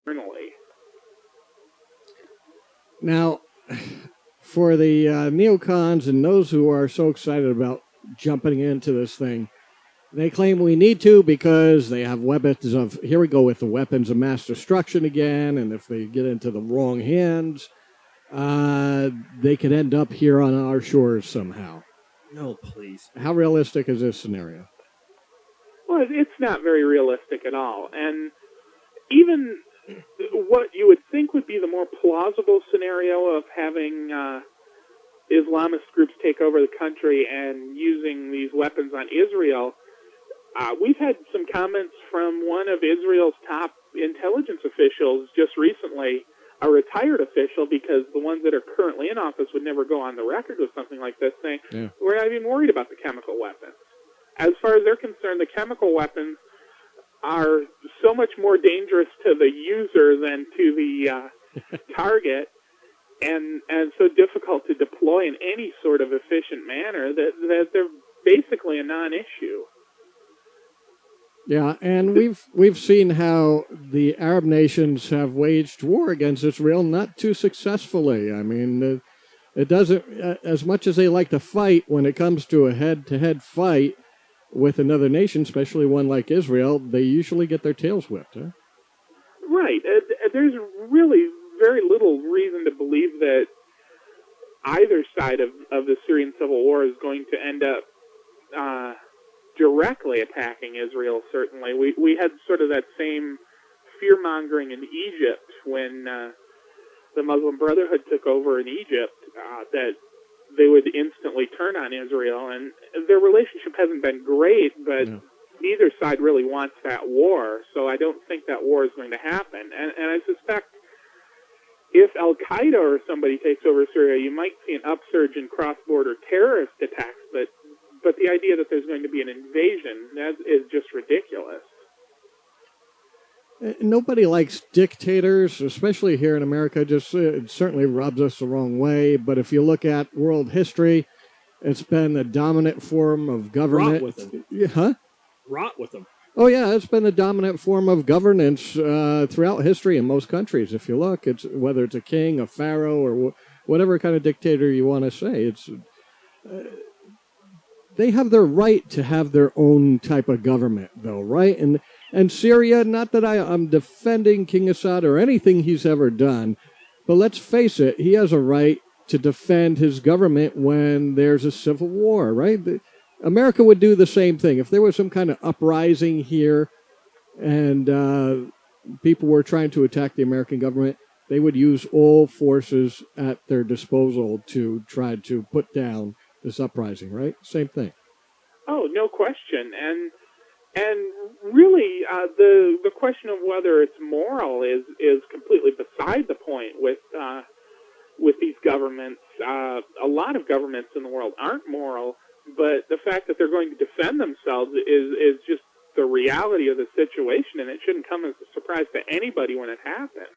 internally. Now, for the neocons and those who are so excited about jumping into this thing, they claim we need to because they have weapons of, here we go with the weapons of mass destruction again, and if they get into the wrong hands, they could end up here on our shores somehow. No, please. How realistic is this scenario? Well, it's not very realistic at all. And even what you would think would be the more plausible scenario of having Islamist groups take over the country and using these weapons on Israel, we've had some comments from one of Israel's top intelligence officials just recently, a retired official, because the ones that are currently in office would never go on the record with something like this, saying, we're not even worried about the chemical weapons. As far as they're concerned, the chemical weapons are so much more dangerous to the user than to the target, and so difficult to deploy in any sort of efficient manner that they're basically a non-issue. Yeah, and we've seen how the Arab nations have waged war against Israel, not too successfully. I mean, it doesn't, as much as they like to fight, when it comes to a head-to-head fight with another nation, especially one like Israel, they usually get their tails whipped. Huh? Right. There's really very little reason to believe that either side of the Syrian civil war is going to end up directly attacking Israel, certainly. We had sort of that same fear-mongering in Egypt when the Muslim Brotherhood took over in Egypt, that they would instantly turn on Israel. And their relationship hasn't been great, but neither side really wants that war, so I don't think that war is going to happen. And I suspect if Al-Qaeda or somebody takes over Syria, you might see an upsurge in cross-border terrorist attacks, but the idea that there's going to be an invasion, that is just ridiculous. Nobody likes dictators, especially here in America. Just it certainly rubs us the wrong way. But if you look at world history, it's been the dominant form of government. Rot with them. Huh? Rot with them. Oh, yeah, it's been the dominant form of governance throughout history in most countries. If you look, it's whether it's a king, a pharaoh, or whatever kind of dictator you want to say. It's they have their right to have their own type of government, though, right? And Syria, not that I'm defending King Assad or anything he's ever done, but let's face it, he has a right to defend his government when there's a civil war, right? America would do the same thing. If there was some kind of uprising here and people were trying to attack the American government, they would use all forces at their disposal to try to put down this uprising, right? Same thing. Oh, no question. And really, the question of whether it's moral is completely beside the point with these governments. A lot of governments in the world aren't moral, but the fact that they're going to defend themselves is just the reality of the situation, and it shouldn't come as a surprise to anybody when it happens.